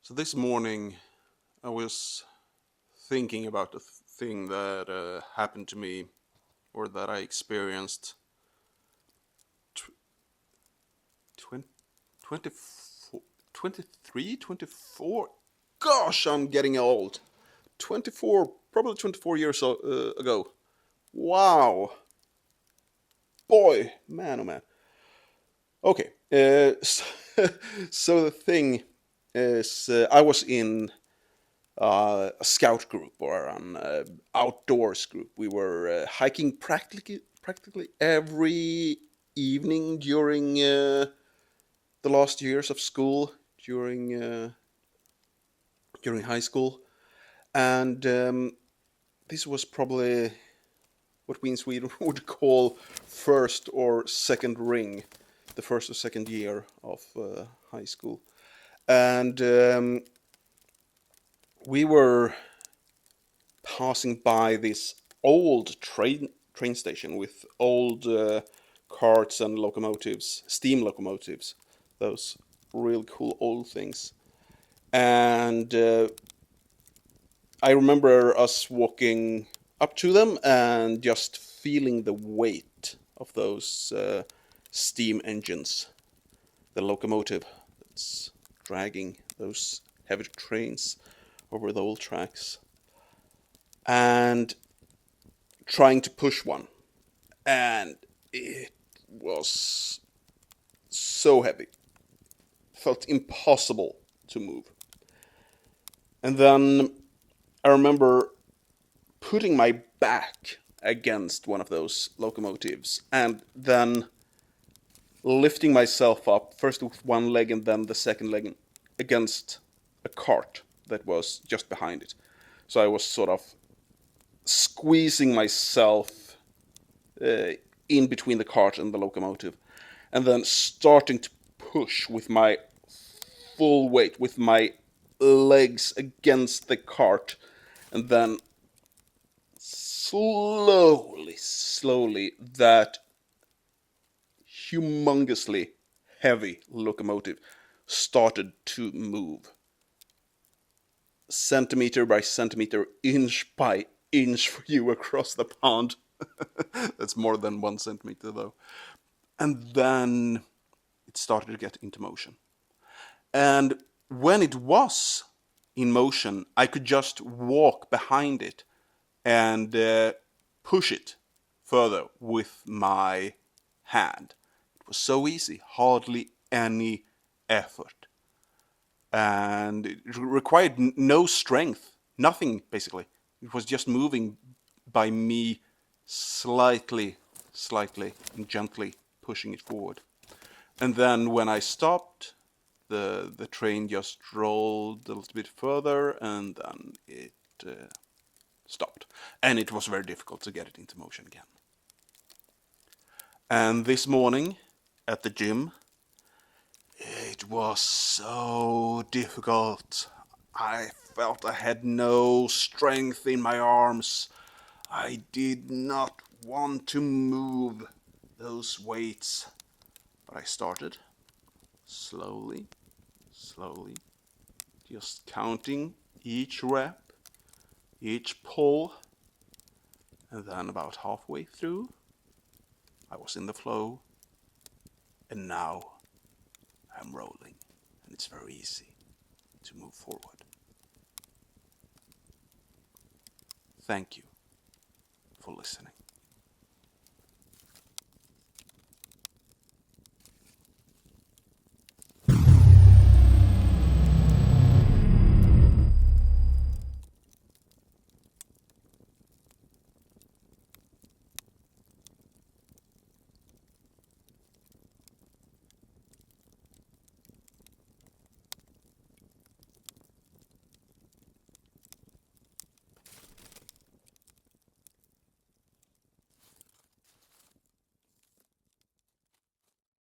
So this morning, I was thinking about a thing that happened to me or that I experienced tw- 20, 24, 23, 24. Gosh, I'm getting old. 24, probably 24 years ago. Wow. Boy, man, oh man. Okay, so the thing is, I was in a scout group or an outdoors group. We were hiking practically every evening during the last years of school, during high school, and this was probably what we in Sweden would call first or second ring, the first or second year of high school, and we were passing by this old train station with old carts and locomotives, steam locomotives, those real cool old things. And I remember us walking up to them and just feeling the weight of those steam engines, the locomotive that's dragging those heavy trains over the old tracks, and trying to push one, and it was so heavy, felt impossible to move. And then I remember putting my back against one of those locomotives and then lifting myself up, first with one leg and then the second leg, against a cart that was just behind it. So I was sort of squeezing myself uh, in between the cart and the locomotive, and then starting to push with my full weight, with my legs against the cart, and then slowly, that humongously heavy locomotive started to move, centimeter by centimeter, inch by inch for you across the pond. That's more than 1 centimeter, though. And then it started to get into motion. And when it was in motion, I could just walk behind it and push it further with my hand. It was so easy, hardly any effort. And it required no strength, nothing basically. It was just moving by me slightly and gently pushing it forward. And then when I stopped, the train just rolled a little bit further, and then it stopped. And it was very difficult to get it into motion again. And this morning at the gym, it was so difficult. I felt I had no strength in my arms. I did not want to move those weights. But I started slowly, just counting each rep, each pull, and then about halfway through, I was in the flow, and now I'm rolling, and it's very easy to move forward. Thank you for listening.